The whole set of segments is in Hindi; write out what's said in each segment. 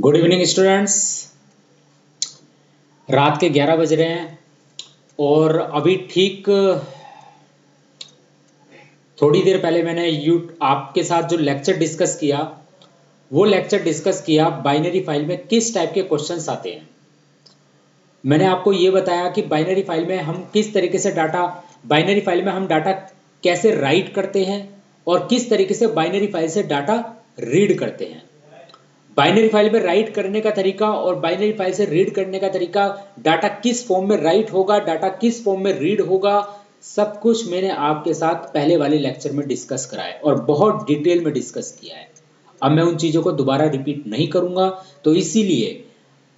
Good evening students. रात के 11 बज रहे हैं और अभी ठीक थोड़ी देर पहले मैंने आपके साथ जो लेक्चर डिस्कस किया वो लेक्चर डिस्कस किया बाइनरी फाइल में किस टाइप के क्वेश्चंस आते हैं। मैंने आपको ये बताया कि बाइनरी फाइल में हम किस तरीके से बाइनरी फाइल में हम डाटा कैसे राइट करते हैं और किस तरीके से बाइनरी फाइल से डाटा रीड करते हैं। बाइनरी फाइल में राइट करने का तरीका और बाइनरी फाइल से रीड करने का तरीका, डाटा किस फॉर्म में राइट होगा, डाटा किस फॉर्म में रीड होगा, सब कुछ मैंने आपके साथ पहले वाले लेक्चर में डिस्कस करा है और बहुत डिटेल में डिस्कस किया है। अब मैं उन चीजों को दोबारा रिपीट नहीं करूंगा, तो इसीलिए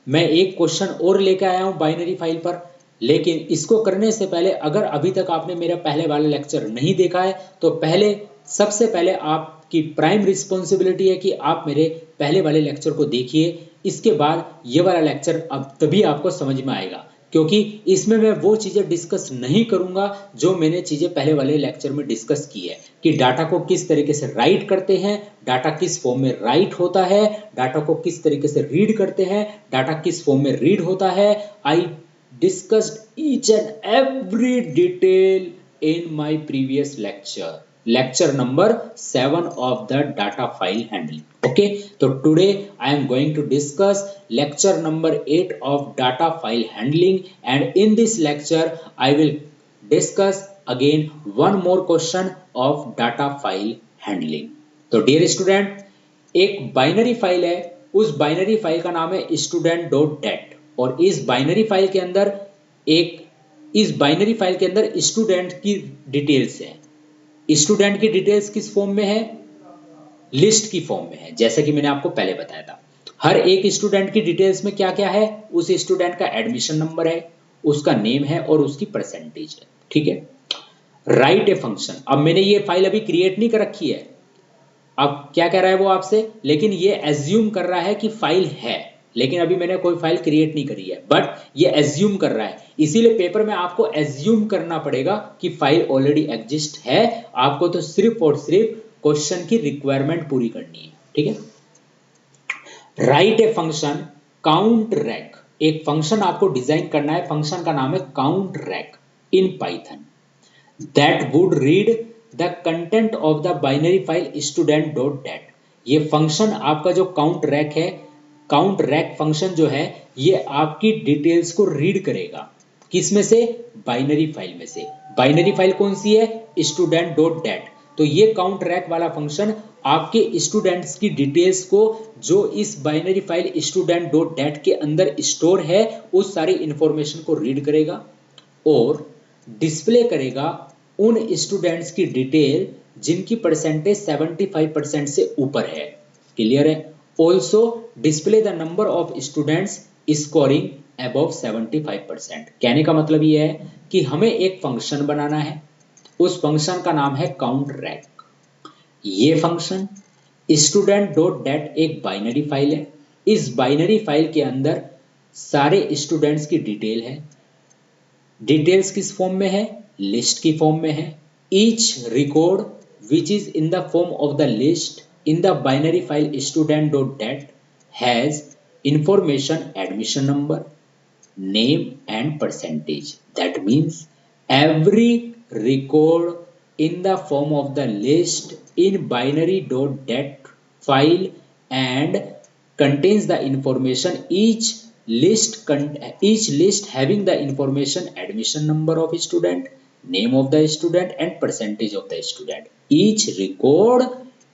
मैं एक क्वेश्चन और लेकर आया हूं बाइनरी फाइल पर। लेकिन इसको करने से पहले अगर अभी तक आपने मेरा पहले वाला लेक्चर नहीं देखा है तो सबसे पहले आपकी प्राइम रिस्पॉन्सिबिलिटी है कि आप मेरे पहले वाले लेक्चर को देखिए। इसके बाद ये वाला लेक्चर अब तभी आपको समझ में आएगा, क्योंकि इसमें मैं वो चीजें डिस्कस नहीं करूंगा जो मैंने चीजें पहले वाले लेक्चर में डिस्कस की है कि डाटा को किस तरीके से राइट करते हैं, डाटा किस फॉर्म में राइट होता है, डाटा को किस तरीके से रीड करते हैं, डाटा किस फॉर्म में रीड होता है। I discussed each and every detail in my previous lecture number 7 of the data file handling. Okay, so today I am going to discuss lecture number 8 of data file handling, and in this lecture I will discuss again one more question of data file handling. तो dear student, एक बाइनरी फाइल है, उस बाइनरी फाइल का नाम है student.dat और इस बाइनरी फाइल के अंदर स्टूडेंट की डिटेल्स है। स्टूडेंट की डिटेल्स किस फॉर्म में है? लिस्ट की फॉर्म में है, जैसे कि मैंने आपको पहले बताया था। हर एक स्टूडेंट की डिटेल्स में क्या क्या है? उस स्टूडेंट का एडमिशन नंबर है, उसका नेम है और उसकी परसेंटेज है। ठीक है। Right a function. अब मैंने ये फाइल अभी क्रिएट नहीं कर रखी है, अब क्या कह रहा है वो आपसे, लेकिन ये एज्यूम कर रहा है कि फाइल है, लेकिन अभी मैंने कोई फाइल क्रिएट नहीं करी है, बट ये एज्यूम कर रहा है। इसीलिए पेपर में आपको एज्यूम करना पड़ेगा कि फाइल ऑलरेडी एग्जिस्ट है। आपको तो सिर्फ और सिर्फ क्वेश्चन की रिक्वायरमेंट पूरी करनी है। ठीक है। Right a function count rack. एक फंक्शन आपको डिजाइन करना है, फंक्शन का नाम है count rack in Python, that would read the content of the binary file student.dat। ये फंक्शन आपका जो काउंट रैक है, काउंट रैक फंक्शन जो है, ये आपकी डिटेल्स को रीड करेगा। किस में से? बाइनरी फाइल में से। बाइनरी फाइल कौन सी है? student.dat। तो ये काउंट रैक वाला फंक्शन आपके स्टूडेंट्स की डिटेल्स को, जो इस बाइनरी फाइल student.dat के अंदर स्टोर है, उस सारी इंफॉर्मेशन को रीड करेगा और डिस्प्ले करेगा उन स्टूडेंट्स की डिटेल जिनकी परसेंटेज 75% से ऊपर है। क्लियर है? Also display the number of students scoring above 75%। कहने का मतलब यह है कि हमें एक फंक्शन बनाना है, उस फंक्शन का नाम है काउंट रैक। ये फंक्शन student.dat एक बाइनरी फाइल है। इस बाइनरी फाइल के अंदर सारे स्टूडेंट्स की डिटेल है। डिटेल्स किस फॉर्म में है? लिस्ट की फॉर्म में है। Each record which is in the form of the list in the binary file student.dat has information admission number, name and percentage. That means every record in the form of the list in binary.dat file and contains the information, each list having the information admission number of student, name of the student and percentage of the student. Each record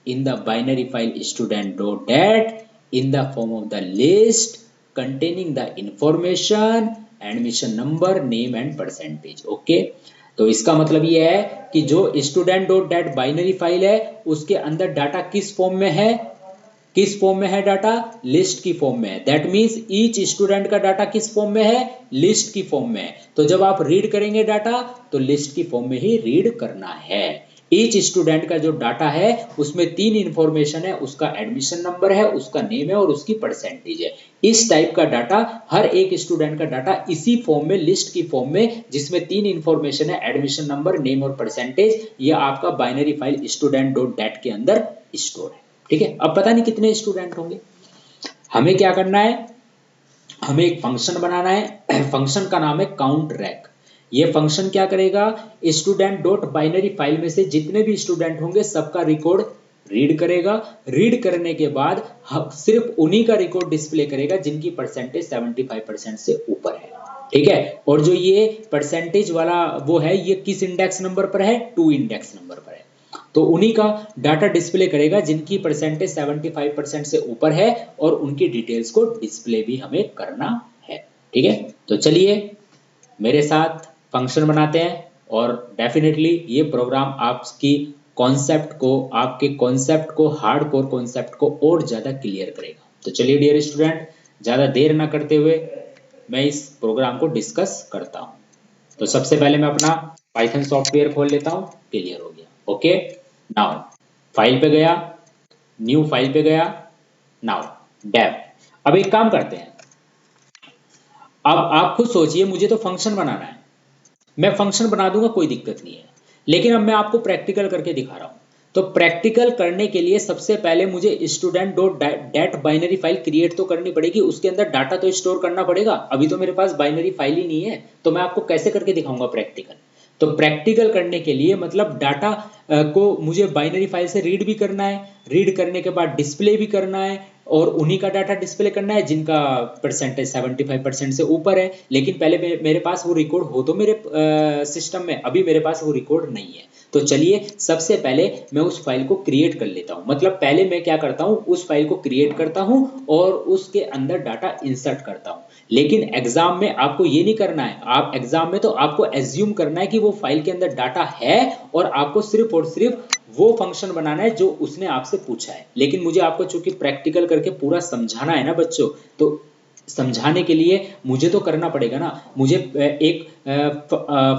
in the binary file student.dat in the form of the list containing the information, admission number, name and percentage. Okay, तो इसका मतलब ये है कि जो student.dat बाइनरी फाइल है उसके अंदर डाटा किस फॉर्म में है? किस फॉर्म में है डाटा? लिस्ट की फॉर्म में है। दैट मीन्स ईच स्टूडेंट का डाटा किस फॉर्म में है? लिस्ट की फॉर्म में है। तो जब आप रीड करेंगे डाटा तो लिस्ट की फॉर्म में ही रीड करना है। ईच स्टूडेंट का जो डाटा है उसमें 3 इंफॉर्मेशन है, उसका एडमिशन नंबर है, उसका नेम है और उसकी परसेंटेज है। इस टाइप का डाटा, हर एक स्टूडेंट का डाटा इसी फॉर्म में, लिस्ट की फॉर्म में, जिसमें 3 इंफॉर्मेशन है, एडमिशन नंबर, नेम और परसेंटेज, यह आपका बाइनरी फाइल student.dat के अंदर स्टोर है। ठीक है। अब पता नहीं कितने स्टूडेंट होंगे। हमें क्या करना है, हमें एक फंक्शन बनाना है। फंक्शन का नाम है काउंट रैक। ये फंक्शन क्या करेगा, स्टूडेंट डॉट बाइनरी फाइल में से जितने भी स्टूडेंट होंगे सबका रिकॉर्ड रीड करेगा। रीड करने के बाद सिर्फ उन्हीं का रिकॉर्ड डिस्प्ले करेगा जिनकी परसेंटेज 75% से ऊपर है, ठीक है। और जो ये परसेंटेज वाला वो है, ये किस इंडेक्स नंबर पर है, 2 इंडेक्स नंबर पर है। तो उन्हीं का डाटा डिस्प्ले करेगा जिनकी परसेंटेज 75% से ऊपर है, और उनकी डिटेल्स को डिस्प्ले भी हमें करना है, ठीक है। तो चलिए मेरे साथ फंक्शन बनाते हैं, और डेफिनेटली ये प्रोग्राम आपकी कॉन्सेप्ट को, आपके कॉन्सेप्ट को, हार्डकोर कॉन्सेप्ट को और ज़्यादा क्लियर करेगा। तो चलिए डियर स्टूडेंट, ज़्यादा देर ना करते हुए मैं इस प्रोग्राम को डिस्कस करता हूँ। तो सबसे पहले मैं अपना पाइथन सॉफ्टवेयर खोल लेता हूँ। क्लियर हो गया, ओके। नाउ फाइल पे गया, न्यू फाइल पे गया, नाउ डेव। अब एक काम करते हैं, अब आप खुद सोचिए, मुझे तो फंक्शन बनाना है, मैं फंक्शन बना दूंगा, कोई दिक्कत नहीं है, लेकिन अब मैं आपको प्रैक्टिकल करके दिखा रहा हूं। तो प्रैक्टिकल करने के लिए सबसे पहले मुझे student dot dat binary file create तो करनी पड़ेगी, उसके अंदर डाटा तो स्टोर करना पड़ेगा। अभी तो मेरे पास बाइनरी फाइल ही नहीं है, तो मैं आपको कैसे करके दिखाऊंगा प्रैक्टिकल। तो प्रैक्टिकल करने के लिए मतलब डाटा को मुझे बाइनरी फाइल से रीड भी करना है, रीड करने के बाद डिस्प्ले भी करना है, और उन्हीं का डाटा डिस्प्ले करना है जिनका परसेंटेज 75% से ऊपर है। लेकिन पहले मेरे पास वो रिकॉर्ड हो तो मेरे सिस्टम में, अभी मेरे पास वो रिकॉर्ड नहीं है। तो चलिए सबसे पहले मैं उस फाइल को क्रिएट कर लेता हूँ। मतलब पहले मैं क्या करता हूँ, उस फाइल को क्रिएट करता हूँ और उसके अंदर डाटा इंसर्ट करता हूँ। लेकिन एग्जाम में आपको ये नहीं करना है, आप एग्जाम में तो आपको एज्यूम करना है कि वो फाइल के अंदर डाटा है, और आपको सिर्फ और सिर्फ वो फंक्शन बनाना है जो उसने आपसे पूछा है। लेकिन मुझे आपको चूंकि प्रैक्टिकल करके पूरा समझाना है ना बच्चों, तो समझाने के लिए मुझे तो करना पड़ेगा ना, मुझे एक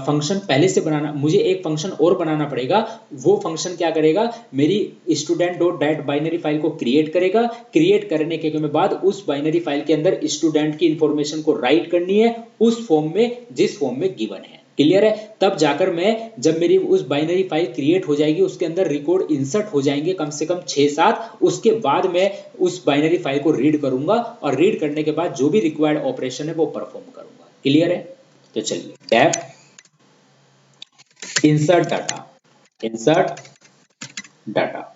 फंक्शन पहले से बनाना, मुझे एक फंक्शन और बनाना पड़ेगा। वो फंक्शन क्या करेगा, मेरी student dot dat binary file को क्रिएट करेगा। क्रिएट करने के बाद उस बाइनरी फाइल के अंदर स्टूडेंट की इंफॉर्मेशन को राइट करनी है उस फॉर्म में जिस फॉर्म में गिवन है। क्लियर है। तब जाकर मैं, जब मेरी उस बाइनरी फाइल क्रिएट हो जाएगी, उसके अंदर रिकॉर्ड इंसर्ट हो जाएंगे कम से कम 6-7, उसके बाद मैं उस बाइनरी फाइल को रीड करूंगा, और रीड करने के बाद जो भी रिक्वायर्ड ऑपरेशन है वो परफॉर्म करूंगा। क्लियर है। तो चलिए tab insert data, insert data.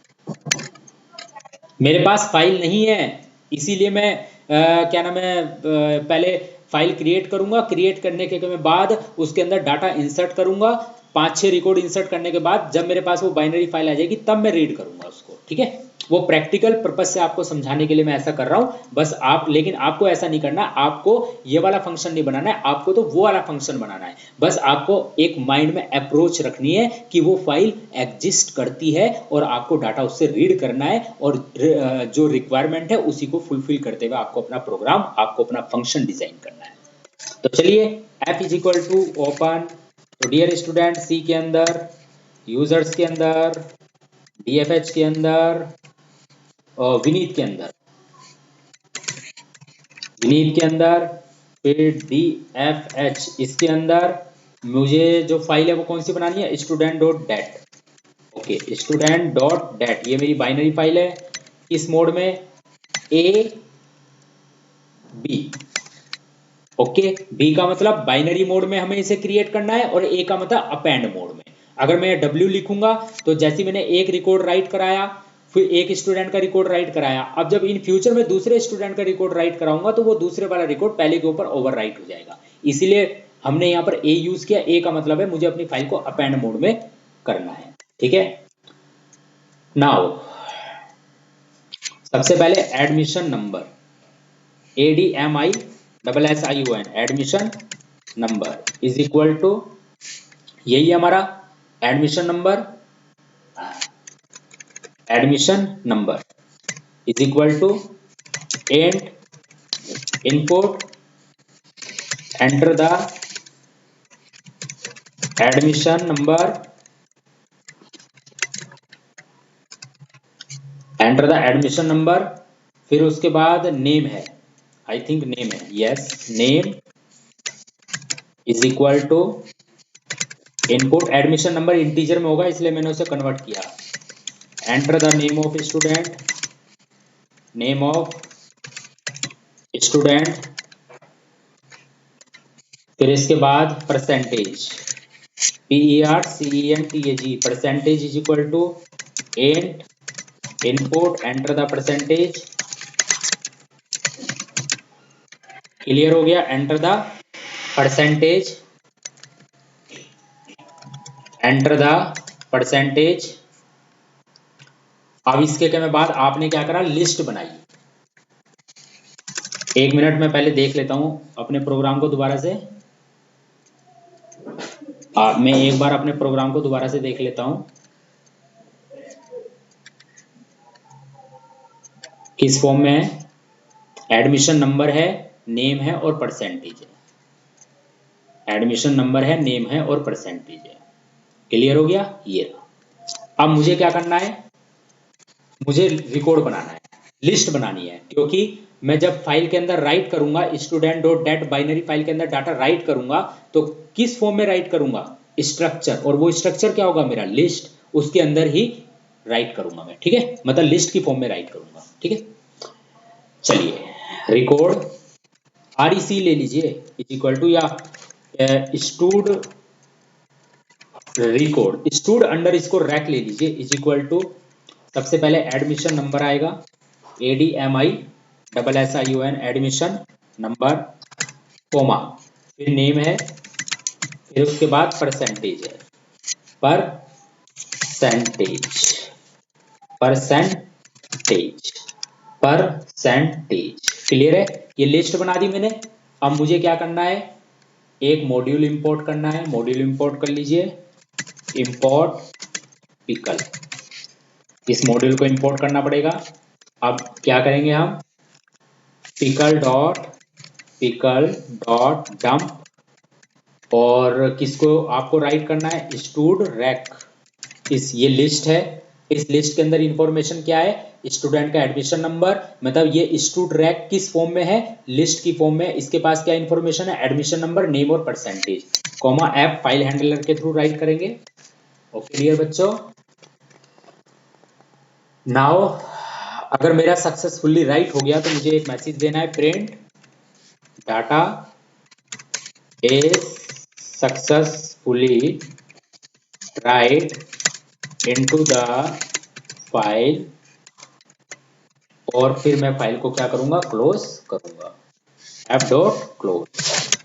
मेरे पास फाइल नहीं है, इसीलिए मैं क्या नाम है, पहले फाइल क्रिएट करूंगा। क्रिएट करने के बाद उसके अंदर डाटा इंसर्ट करूंगा। 5-6 रिकॉर्ड इंसर्ट करने के बाद जब मेरे पास वो बाइनरी फाइल आ जाएगी तब मैं रीड करूंगा उसको, ठीक है। वो प्रैक्टिकल पर्पस से आपको समझाने के लिए मैं ऐसा कर रहा हूं बस। आप, लेकिन आपको ऐसा नहीं करना, आपको ये वाला फंक्शन नहीं बनाना है, आपको तो वो वाला फंक्शन बनाना है। बस आपको एक माइंड में अप्रोच रखनी है कि वो फाइल एग्जिस्ट करती है और आपको डाटा उससे रीड करना है, और जो रिक्वायरमेंट है उसी को फुलफिल करते हुए आपको अपना प्रोग्राम, आपको अपना फंक्शन डिजाइन करना है। तो चलिए f is equal to open. तो डियर स्टूडेंट, सी के अंदर, यूजर्स के अंदर, dfh के अंदर, और विनीत के अंदर, विनीत के अंदर, फिर dfh इसके अंदर मुझे जो फाइल है वो कौन सी बनानी है, student dot dat. Okay, student dot dat, ये मेरी बाइनरी फाइल है। किस मोड में, ए बी। ओके, बी का मतलब बाइनरी मोड में हमें इसे क्रिएट करना है, और ए का मतलब अपेंड मोड में। अगर मैं W लिखूंगा तो जैसे मैंने एक रिकॉर्ड राइट कराया, फिर एक स्टूडेंट का रिकॉर्ड राइट कराया, अब जब इन फ्यूचर में दूसरे स्टूडेंट का रिकॉर्ड राइट कराऊंगा तो वो दूसरे वाला रिकॉर्ड पहले के ऊपर ओवर राइट हो जाएगा। इसीलिए हमने यहाँ पर ए यूज किया। ए का मतलब है मुझे अपनी फाइल को अपेंड मोड में करना है, ठीक है। नाउ सबसे पहले admission number, ADMISSION, admission number is equal to, यही हमारा admission number, admission number is equal to and input enter the admission number, enter the admission number. फिर उसके बाद नेम है, आई थिंक नेम है, yes, name is equal to input, admission number integer में होगा इसलिए मैंने उसे कन्वर्ट किया। Enter the name of student, name of student, फिर इसके बाद percentage, PERCENTAG, percentage is equal to int input, enter the percentage. Clear हो गया, enter the percentage, enter the percentage. अब इसके के बाद आपने क्या करा, लिस्ट बनाई। एक मिनट में पहले देख लेता हूं अपने प्रोग्राम को दोबारा से। मैं एक बार अपने प्रोग्राम को दोबारा से देख लेता हूं किस फॉर्म में है। एडमिशन नंबर है, नेम है और परसेंटेज है। एडमिशन नंबर है, नेम है और परसेंटेज है। क्लियर हो गया ये। अब मुझे क्या करना है, मुझे रिकॉर्ड बनाना है, लिस्ट बनानी है। क्योंकि मैं जब फाइल के अंदर राइट करूंगा, student dot dat binary file के अंदर डाटा राइट करूंगा, तो किस फॉर्म में राइट करूंगा, स्ट्रक्चर। और वो स्ट्रक्चर क्या होगा मेरा, लिस्ट। उसके अंदर ही राइट करूंगा मैं, ठीक है, मतलब लिस्ट की फॉर्म में राइट करूंगा, ठीक है। चलिए, रिकॉर्ड REC ले लीजिए इज इक्वल टू, या स्टूड रिकॉर्ड स्टूड अंडर इसको रैक ले लीजिए इज इक्वल टू, सबसे पहले एडमिशन नंबर आएगा, ADMISSION, एडमिशन नंबर, कोमा, फिर नेम है, फिर उसके बाद परसेंटेज है, परसेंटेज परसेंटेज परसेंटेज। क्लियर है, ये लिस्ट बना दी मैंने। अब मुझे क्या करना है, एक मॉड्यूल इंपोर्ट करना है। मॉड्यूल इंपोर्ट कर लीजिए, इंपोर्ट पिकल, इस मॉड्यूल को इंपोर्ट करना पड़ेगा। अब क्या करेंगे हम, पिकल डॉट डंप, और किसको आपको राइट करना है, स्टूड रैक। ये लिस्ट है, इस लिस्ट के अंदर इंफॉर्मेशन क्या है, स्टूडेंट का एडमिशन नंबर, मतलब ये स्टूड रैक किस फॉर्म में है, लिस्ट की फॉर्म में। इसके पास क्या इंफॉर्मेशन है, एडमिशन नंबर, नेम और percentage, comma app file handler के थ्रू राइट करेंगे। ओके डियर बच्चों, नाउ अगर मेरा सक्सेसफुली राइट हो गया तो मुझे एक मैसेज देना है, print data is successfully write into the file, और फिर मैं फाइल को क्या करूंगा, क्लोज करूंगा, f.close।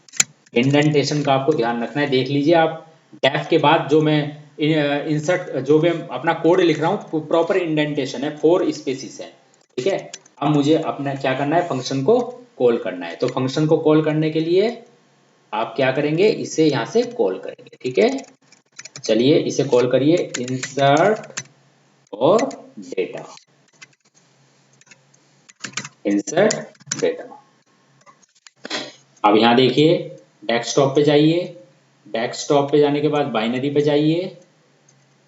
इंडेंटेशन का आपको ध्यान रखना है, देख लीजिए आप, डेफ के बाद जो मैं इंसर्ट, जो मैं अपना कोड लिख रहा हूँ, प्रॉपर इंडेंटेशन है, 4 स्पेसिस है, ठीक है। अब मुझे अपना क्या करना है, फंक्शन को कॉल करना है। तो फंक्शन को कॉल करने के लिए आप क्या करेंगे, इसे यहां से कॉल करेंगे, ठीक है। चलिए इसे कॉल करिए, इंसर्ट और डेटा, इंसर्ट डेटा। अब यहां देखिए, डेस्कटॉप पे जाइए, डेस्कटॉप पे जाने के बाद बाइनरी पे जाइए,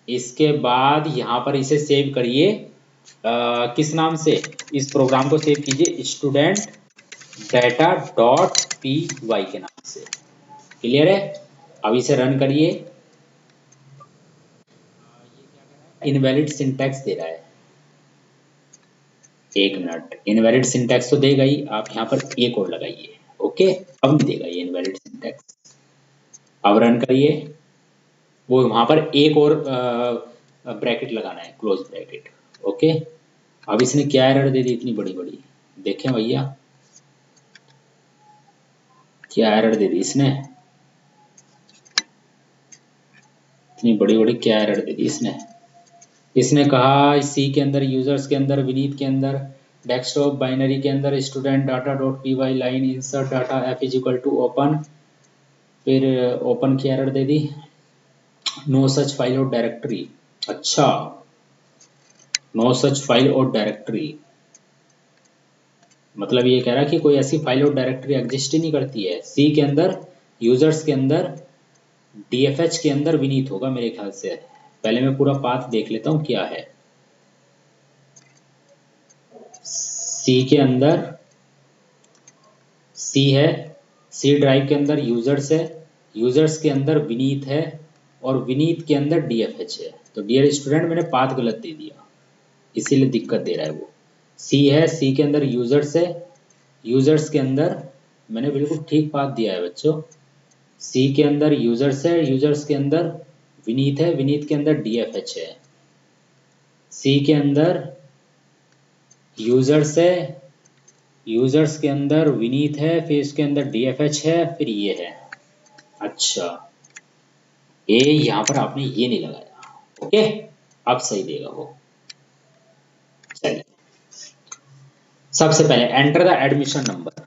इसके बाद यहां पर इसे सेव करिए, किस नाम से, इस प्रोग्राम को सेव कीजिए, स्टूडेंट डेटा डॉट py के नाम से। क्लियर है, अब इसे रन करिए। इनवैलिड सिंटैक्स दे रहा है, एक मिनट, इनवैलिड सिंटैक्स तो देगा ही, आप यहाँ पर एक और लगाइए। ओके, अब नहीं देगा ये इनवैलिड सिंटैक्स। अब रन करिए, वो वहां पर एक और ब्रैकेट लगाना है, क्लोज ब्रैकेट। ओके, अब इसने क्या एरर दे दी इतनी बड़ी बड़ी, देखें भैया क्या एरर दे दी इसने, इतनी बड़ी बड़ी क्या एरर दे दी इसने। इसने कहा सी के अंदर, यूजर्स के अंदर, विनीत के अंदर, डेस्कटॉप बाइनरी के अंदर, student data dot py line insert data f is equal to open, फिर ओपन की एरर दे दी, नो सच फाइल और डायरेक्टरी। अच्छा, नो सच फाइल और डायरेक्टरी, मतलब ये कह रहा है कि कोई ऐसी फाइल और डायरेक्टरी एग्जिस्ट ही नहीं करती है। सी के अंदर, यूजर्स के अंदर, DFH के अंदर विनीत होगा मेरे ख्याल से। पहले मैं पूरा पाथ देख लेता हूं क्या है। सी के अंदर सी है, सी ड्राइव के अंदर यूजर्स है, यूजर्स के अंदर विनीत है, और विनीत के अंदर DFH है। तो डियर स्टूडेंट मैंने पाथ गलत दे दिया, इसीलिए दिक्कत दे रहा है वो। सी है, सी के अंदर यूजर्स है, यूजर्स के अंदर मैंने बिल्कुल ठीक बात दिया है बच्चों। सी के अंदर यूजर्स है, यूजर्स के अंदर विनीत है, विनीत के अंदर डीएफएच है। सी के अंदर यूजर्स है, यूजर्स के अंदर विनीत है, फिर इसके अंदर डीएफएच है, फिर ये है। अच्छा, ए यहां पर आपने ये नहीं लगाया, ओके, अब सही देगा वो। चलिए, सबसे पहले enter the admission number,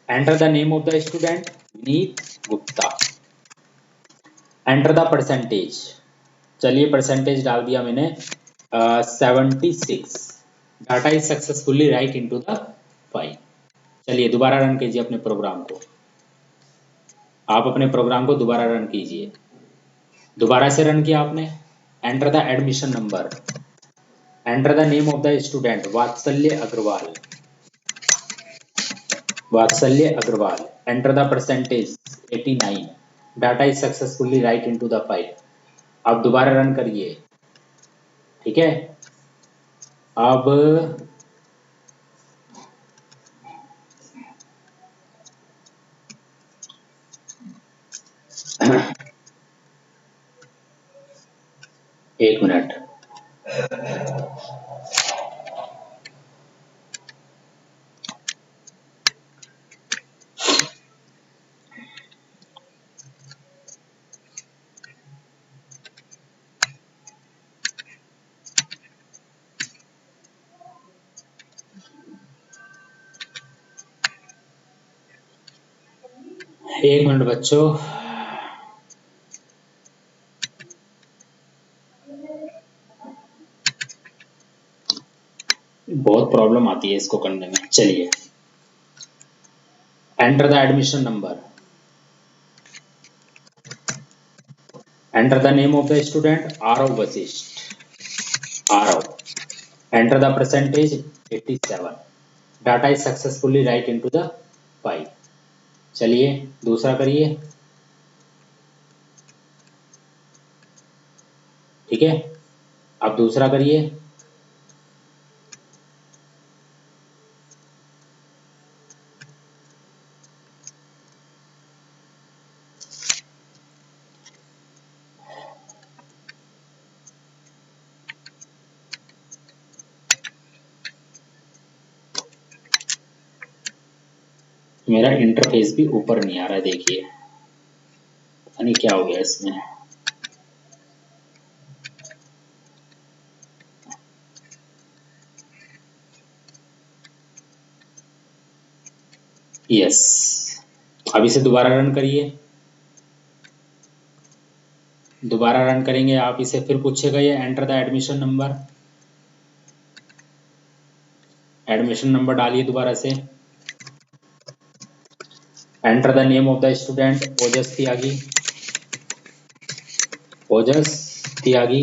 enter the name of the student Vineet Gupta, enter the percentage, चलिए परसेंटेज डाल दिया मैंने 76, data is successfully write into the file. चलिए दोबारा रन कीजिए अपने प्रोग्राम को, आप अपने प्रोग्राम को दोबारा रन कीजिए। दोबारा से रन किया आपने, enter the admission number, enter the name of the student Vatsalya Agarwal, Vatsalya Agarwal, enter the percentage 89, data is successfully write into the file. अब दोबारा रन करिए, ठीक है। अब एक मिनट, एक मिनट बच्चों, बहुत प्रॉब्लम आती है इसको करने में। चलिए, enter the admission number, enter the name of the student Aarav Vashishtha, Aarav, enter the percentage 87, data is successfully write into the file. चलिए दूसरा करिए, ठीक है, अब दूसरा करिए, मेरा इंटरफेस भी ऊपर नहीं आ रहा है, देखिए पता नहीं क्या हो गया इसमें। यस, अब इसे दोबारा रन करिए, दोबारा रन करेंगे आप इसे, फिर पूछेगा ये enter the admission number, admission number डालिए दोबारा से, enter the name of the student Ojas Tyagi, Ojas Tyagi,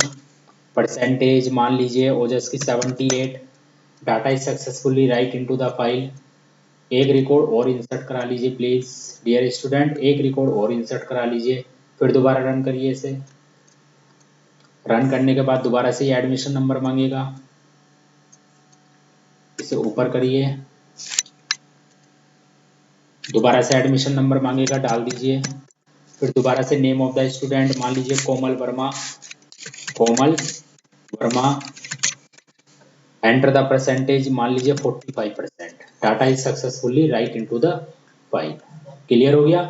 percentage मान लीजिए ओजस की 78, data is successfully write into the file. एक रिकॉर्ड और इंसर्ट करा लीजिए प्लीज डियर स्टूडेंट, एक रिकॉर्ड और इंसर्ट करा लीजिए, फिर दोबारा रन करिए इसे। रन करने के बाद दोबारा से ये एडमिशन नंबर मांगेगा, इसे ऊपर करिए, दोबारा से एडमिशन नंबर मांगेगा, डाल दीजिए, फिर दोबारा से नेम ऑफ द स्टूडेंट मान लीजिए कोमल वर्मा, कोमल वर्मा, एंटर द परसेंटेज मान लीजिए 45%, data is successfully write into the file. Clear हो गया?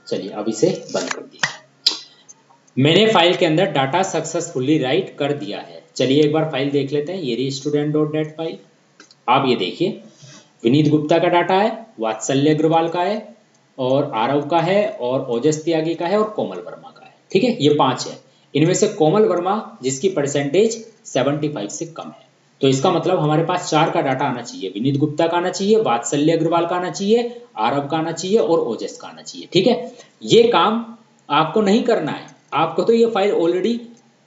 चलिए अब इसे बंद कर दीजिए। मैंने फाइल के अंदर डाटा सक्सेसफुली राइट कर दिया है। चलिए एक बार फाइल देख लेते हैं, ये रही student.dat फाइल। आप ये देखिए, विनीत गुप्ता का डाटा है, वात्सल्य अग्रवाल का है, और आरव का है, और ओजस त्यागी का है, और कोमल वर्मा का है। ठीक है, ये 5 है। इनमें से कोमल वर्मा जिसकी परसेंटेज 75 से कम है, तो इसका मतलब हमारे पास 4 का डाटा आना चाहिए, विनीत गुप्ता का आना चाहिए, वात्सल्य अग्रवाल का आना चाहिए, आरव का आना चाहिए, और ओजस का आना चाहिए। ठीक है, ये काम आपको नहीं करना है, आपको तो ये फाइल ऑलरेडी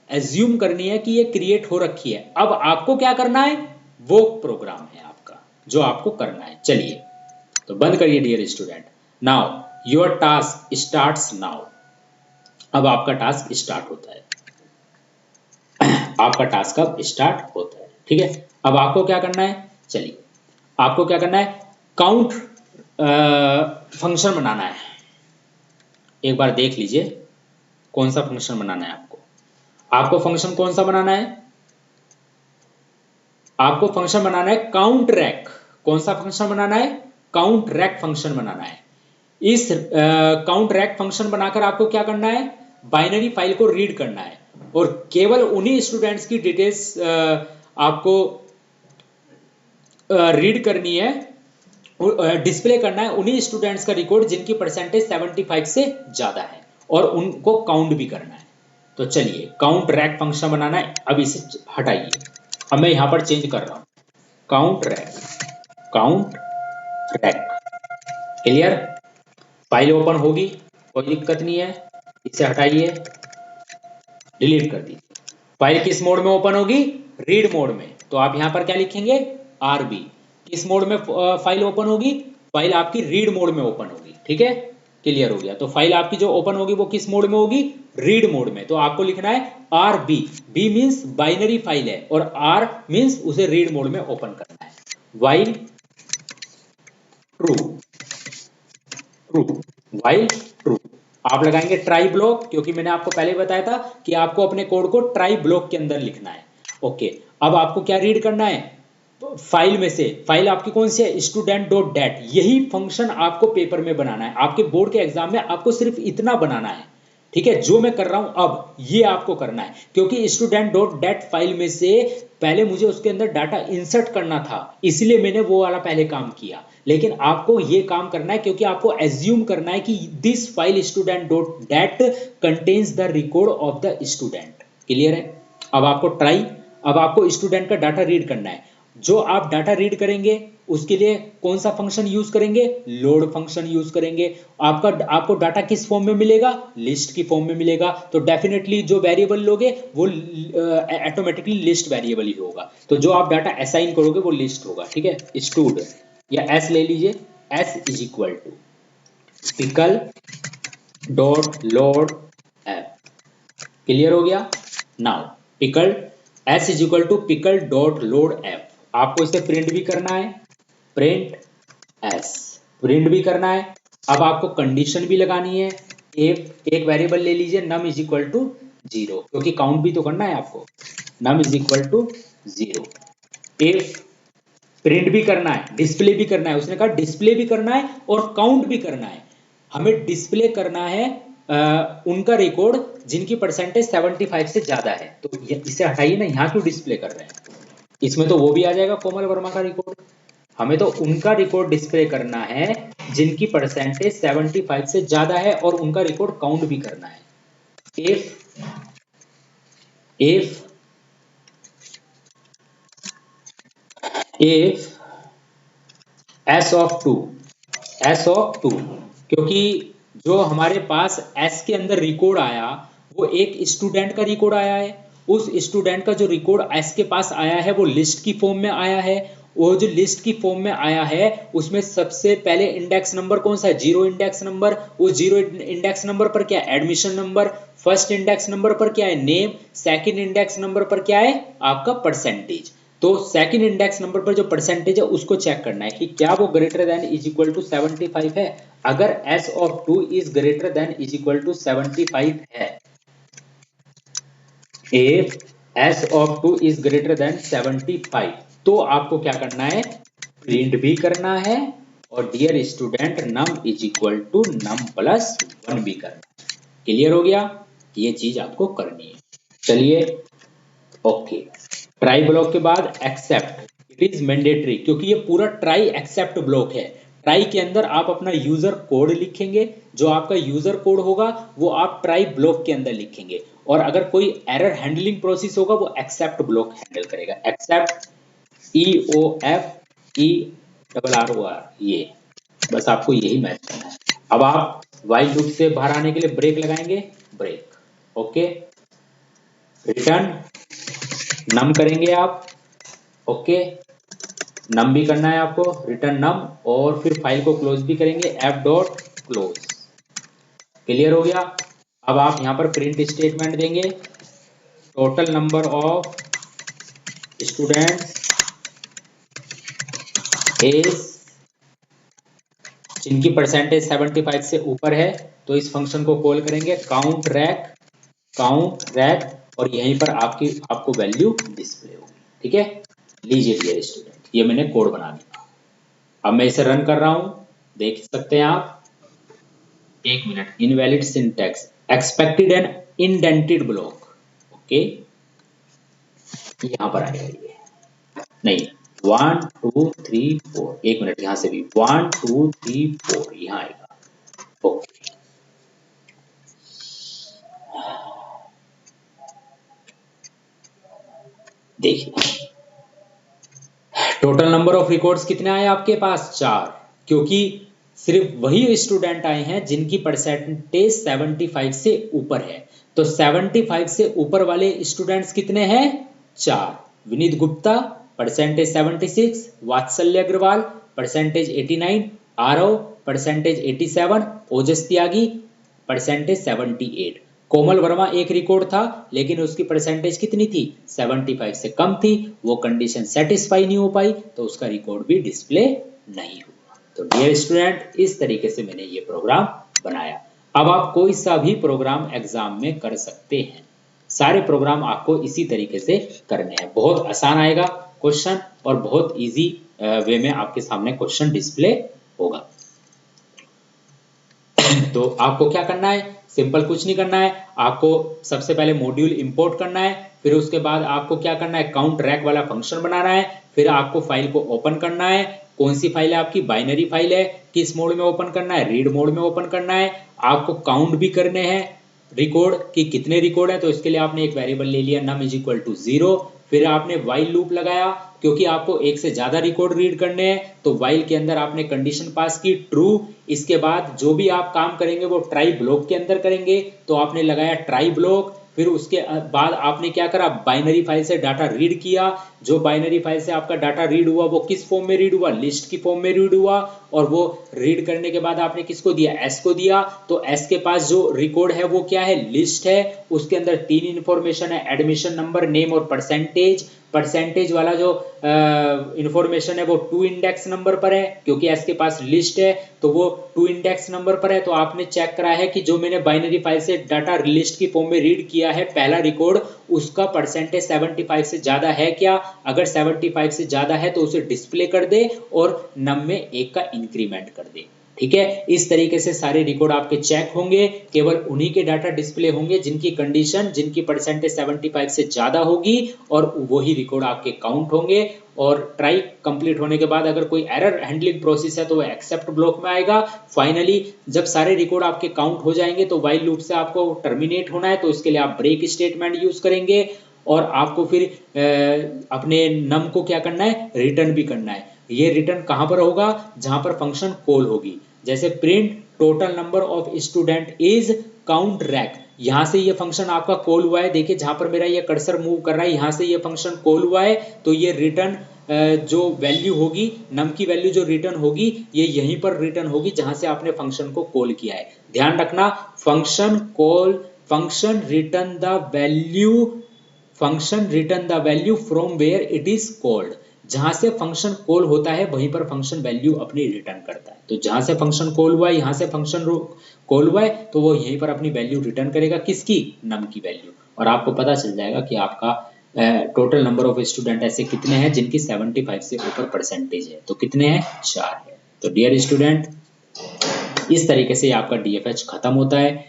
एज्यूम करनी है कि ये क्रिएट हो रखी है। अब आपको क्या करना है, वो प्रोग्राम है आपका जो आपको करना है। चलिए तो बंद करिए dear student. Now your task starts now. अब आपका टास्क स्टार्ट होता है, आपका टास्क अब स्टार्ट होता है। ठीक है, अब आपको क्या करना है, चलिए आपको क्या करना है, काउंट फंक्शन बनाना है। एक बार देख लीजिए कौन सा फंक्शन बनाना है आपको। आपको फंक्शन कौन सा बनाना है? आपको फंक्शन बनाना है काउंट रैक। कौन सा फंक्शन बनाना है? काउंट रैक फंक्शन बनाना है। इस काउंट रैक फंक्शन बनाकर आपको क्या करना है? बाइनरी फाइल को रीड करना है और केवल उन्हीं स्टूडेंट्स की डिटेल्स आपको रीड करनी है, डिस्प्ले करना है उन्हीं स्टूडेंट्स का रिकॉर्ड जिनकी परसेंटेज 75 से ज्यादा है, और उनको काउंट भी करना है। तो चलिए काउंट रैक फंक्शन बनाना है। अब इसे हटाइए, अब मैं यहां पर चेंज कर रहा हूं, count rack. Clear? File open होगी, कोई दिक्कत नहीं है। इसे हटाइए, डिलीट कर दीजिए। फाइल किस मोड में ओपन होगी? रीड मोड में। तो आप यहां पर क्या लिखेंगे? आरबी। किस मोड में फाइल ओपन होगी? फाइल आपकी रीड मोड में ओपन होगी। ठीक है, क्लियर हो गया। तो फाइल आपकी जो ओपन होगी वो किस मोड में होगी? रीड मोड में। तो आपको लिखना है R B. B means binary file है और आर मीन्स उसे रीड मोड में ओपन करना है। While true, while true. आप लगाएंगे ट्राई ब्लॉक, क्योंकि मैंने आपको पहले बताया था कि आपको अपने कोड को ट्राई ब्लॉक के अंदर लिखना है। ओके, अब आपको क्या रीड करना है? फाइल में से, फाइल आपकी कौन सी है? Student dot dat. यही फंक्शन आपको पेपर में बनाना है। आपके बोर्ड के एग्जाम में आपको सिर्फ इतना बनाना है। ठीक है, जो मैं कर रहा हूं अब ये आपको करना है, क्योंकि स्टूडेंट डॉट डेट फाइल में से पहले मुझे उसके अंदर डाटा इंसर्ट करना था, इसलिए मैंने वो वाला पहले काम किया। लेकिन आपको ये काम करना है क्योंकि आपको एज्यूम करना है कि this file student dot date contains the record of the student. Clear है? अब आपको ट्राई, अब आपको स्टूडेंट का डाटा रीड करना है। जो आप डाटा रीड करेंगे उसके लिए कौन सा फंक्शन यूज करेंगे? लोड फंक्शन यूज करेंगे। आपको डाटा किस फॉर्म में मिलेगा? लिस्ट की फॉर्म में मिलेगा। तो डेफिनेटली जो वेरिएबल लोगे वो ऑटोमेटिकली लिस्ट वेरिएबल ही होगा। तो जो आप डाटा असाइन करोगे वो लिस्ट होगा। ठीक है, स्टूड या एस ले लीजिए। S is equal to pickle dot load एप। क्लियर हो गया? Now pickle S is equal to pickle dot load एप। आपको इसे प्रिंट भी करना है, प्रिंट एस, प्रिंट भी करना है। अब आपको कंडीशन भी लगानी है। एक वेरिएबल ले लीजिए नम इज इक्वल टू 0, क्योंकि काउंट भी तो करना है आपको। Num is equal to 0। If print भी करना है, डिस्प्ले भी करना है। उसने कहा डिस्प्ले भी करना है और काउंट भी करना है। हमें डिस्प्ले करना है उनका रिकॉर्ड जिनकी परसेंटेज 75 से ज्यादा है। तो इसे हटाइए ना, यहाँ क्यों डिस्प्ले कर रहे हैं? इसमें तो वो भी आ जाएगा कोमल वर्मा का रिकॉर्ड। हमें तो उनका रिकॉर्ड डिस्प्ले करना है जिनकी परसेंटेज 75 से ज्यादा है और उनका रिकॉर्ड काउंट भी करना है। If S of two, S of two, क्योंकि जो हमारे पास एस के अंदर रिकॉर्ड आया वो एक स्टूडेंट का रिकॉर्ड आया है। उस स्टूडेंट का जो रिकॉर्ड एस के पास आया है वो लिस्ट की फॉर्म में आया है। वो जो लिस्ट की फॉर्म में आया है उसमें सबसे पहले इंडेक्स नंबर कौन सा है? 0 इंडेक्स नंबर। वो 0 इंडेक्स नंबर पर क्या है? Admission number. First index number पर क्या है? नेम। सेकंड इंडेक्स नंबर पर क्या है? आपका परसेंटेज। तो सेकंड इंडेक्स नंबर पर जो परसेंटेज है उसको चेक करना है कि क्या वो greater than is equal to 75 है। अगर s of 2 is greater than is equal to 75 है, if s of 2 is greater than 75, तो आपको क्या करना है? प्रिंट भी करना है और dear student num is equal to num plus 1 भी करना है। क्लियर हो गया? ये चीज आपको करनी है। चलिए ओके, ट्राई ब्लॉक के बाद एक्सेप्ट, इट इज मैंडेटरी, क्योंकि ये पूरा ट्राई एक्सेप्ट ब्लॉक है। ट्राई के अंदर आप अपना यूजर कोड लिखेंगे। जो आपका यूजर कोड होगा वो आप ट्राई ब्लॉक के अंदर लिखेंगे, और अगर कोई एरर हैंडलिंग प्रोसेस होगा वो एक्सेप्ट ब्लॉक हैंडल करेगा। एक्सेप्ट EOFERROR, ये बस आपको यही मैच करना है। अब आप वाइल लूप से बाहर आने के लिए ब्रेक लगाएंगे, ब्रेक। ओके, रिटर्न नम करेंगे आप। ओके, नम भी करना है आपको, रिटर्न नम, और फिर फाइल को क्लोज भी करेंगे, एफ डॉट क्लोज। क्लियर हो गया? अब आप यहां पर प्रिंट स्टेटमेंट देंगे, total number of students is जिनकी परसेंटेज 75 से ऊपर है तो इस फंक्शन को कॉल करेंगे काउंट रैक और यहीं पर आपको वैल्यू डिस्प्ले होगी। ठीक है, लीजिए डियर स्टूडेंट, ये मैंने कोड बना दिया। अब मैं इसे रन कर रहा हूं, देख सकते हैं आप। एक minute, invalid syntax, expected and indented block. Okay, यहां पर आएगा ये, नहीं 1 2 3 4, एक मिनट, यहां से भी 1 2 3 4 यहां आएगा। ओके, देखिए टोटल नंबर ऑफ रिकॉर्ड्स कितने आए आपके पास? 4, क्योंकि सिर्फ वही स्टूडेंट आए हैं जिनकी परसेंटेज 75 से ऊपर है। तो 75 से ऊपर वाले स्टूडेंट्स कितने हैं? 4। विनीत गुप्ता परसेंटेज 76, वात्सल्य अग्रवाल परसेंटेज 89, आरव परसेंटेज 87, ओजस त्यागी परसेंटेज 78। कोमल वर्मा एक रिकॉर्ड था लेकिन उसकी परसेंटेज कितनी थी? 75 से कम थी, वो कंडीशन सेटिस्फाई नहीं हो पाई तो उसका रिकॉर्ड भी डिस्प्ले नहीं हुआ। तो डियर स्टूडेंट, इस तरीके से मैंने ये प्रोग्राम बनाया। अब आप कोई सा भी प्रोग्राम एग्जाम में कर सकते हैं, सारे प्रोग्राम आपको इसी तरीके से करने हैं। बहुत आसान आएगा क्वेश्चन और बहुत इजी वे में आपके सामने क्वेश्चन डिस्प्ले होगा। तो आपको क्या करना है? सिंपल कुछ नहीं करना है, आपको सबसे पहले मॉड्यूल इंपोर्ट करना है, फिर उसके बाद आपको क्या करना है? काउंट रैक वाला फंक्शन बनाना है, फिर आपको फाइल को ओपन करना है। कौन सी फाइल है आपकी? बाइनरी फाइल है। किस मोड में ओपन करना है? रीड मोड में ओपन करना है। आपको काउंट भी करने हैं रिकॉर्ड कि कितने रिकॉर्ड है, तो इसके लिए आपने एक वेरिएबल ले लिया num इज इक्वल टू 0। फिर आपने वाइल लूप लगाया क्योंकि आपको एक से ज्यादा रिकॉर्ड रीड करने हैं, तो वाइल के अंदर आपने कंडीशन पास की ट्रू। इसके बाद जो भी आप काम करेंगे वो ट्राई ब्लॉक के अंदर करेंगे, तो आपने लगाया ट्राई ब्लॉक। फिर उसके बाद आपने क्या करा? बाइनरी फाइल से डाटा रीड किया। जो बाइनरी फाइल से आपका डाटा रीड हुआ वो किस फॉर्म में रीड हुआ? लिस्ट की फॉर्म में रीड हुआ। और वो रीड करने के बाद आपने किसको दिया? एस को दिया। तो एस के पास जो रिकॉर्ड है वो क्या है? लिस्ट है। उसके अंदर 3 इंफॉर्मेशन है, एडमिशन नंबर, नेम और परसेंटेज। परसेंटेज वाला जो इंफॉर्मेशन है वो 2 इंडेक्स नंबर पर है, क्योंकि एस के पास लिस्ट है तो वो 2 इंडेक्स नंबर पर है। तो आपने चेक करा है कि जो मैंने बाइनरी फाइल से डाटा लिस्ट की फॉर्म में रीड किया है पहला रिकॉर्ड, उसका परसेंटेज 75 से ज्यादा है क्या? अगर 75 से ज्यादा है तो उसे डिस्प्ले कर दे और नम में 1 का इंक्रीमेंट कर दे। ठीक है, इस तरीके से सारे रिकॉर्ड आपके चेक होंगे। केवल उन्हीं के डाटा डिस्प्ले होंगे जिनकी कंडीशन, जिनकी परसेंटेज 75 से ज्यादा होगी, और वही रिकॉर्ड आपके काउंट होंगे। और ट्राई कंप्लीट होने के बाद अगर कोई एरर हैंडलिंग प्रोसेस है तो वो एक्सेप्ट ब्लॉक में आएगा। फाइनली जब सारे रिकॉर्ड आपके काउंट हो जाएंगे तो वाइल लूप से आपको टर्मिनेट होना है, तो इसके लिए आप ब्रेक स्टेटमेंट यूज करेंगे। और आपको फिर अपने नम को क्या करना है? रिटर्न भी करना है। ये रिटर्न कहां पर होगा? जहां पर फंक्शन कॉल होगी। जैसे print total number of student is count rack, यहां से ये फंक्शन आपका कॉल हुआ है। देखिए जहां पर मेरा ये कर्सर मूव कर रहा है, यहां से ये फंक्शन कॉल हुआ है, तो ये रिटर्न जो वैल्यू होगी, नम की वैल्यू जो रिटर्न होगी, ये यहीं पर रिटर्न होगी जहां से आपने फंक्शन को कॉल किया है। ध्यान रखना, function call, function return the value from where it is called. जहां से फंक्शन कॉल होता है वहीं पर फंक्शन वैल्यू अपनी रिटर्न करता है। तो जहां से फंक्शन कॉल हुआ है, यहां से फंक्शन कॉल हुआ है, तो वो यहीं पर अपनी वैल्यू रिटर्न करेगा। किसकी? नम की वैल्यू। और आपको पता चल जाएगा कि आपका टोटल नंबर ऑफ स्टूडेंट ऐसे कितने हैं जिनकी 75 से ऊपर परसेंटेज है। तो कितने हैं? 4 है। तो डियर स्टूडेंट, इस तरीके से आपका डीएफएच खत्म होता है।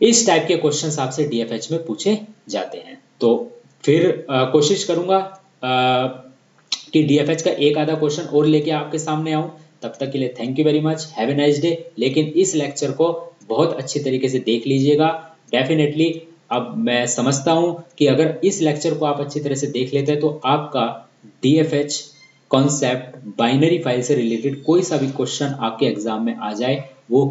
इस टाइप के क्वेश्चंस आपसे डीएफएच में पूछे जाते हैं। तो फिर कोशिश करूंगा कि डीएफएच का एक आधा क्वेश्चन और लेके आपके सामने आऊं। तब तक के लिए thank you very much, have a nice day. लेकिन इस लेक्चर को बहुत अच्छी तरीके से देख लीजिएगा। डेफिनेटली अब मैं समझता हूं कि अगर इस लेक्चर को आप अच्छी तरह से देख लेते हैं तो आपका डीएफएच कॉन्सेप्ट, बाइनरी फाइल से रिलेटेड कोई सा भी क्वेश्चन आपके एग्जाम में आ जाए वो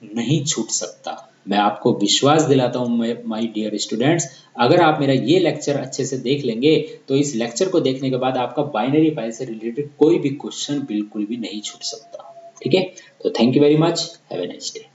नहीं छूट सकता। मैं आपको विश्वास दिलाता हूं माय डियर स्टूडेंट्स, अगर आप मेरा ये लेक्चर अच्छे से देख लेंगे तो इस लेक्चर को देखने के बाद आपका बाइनरी फाइल से रिलेटेड कोई भी क्वेश्चन बिल्कुल भी नहीं छूट सकता। ठीक है, तो thank you very much, have a nice day.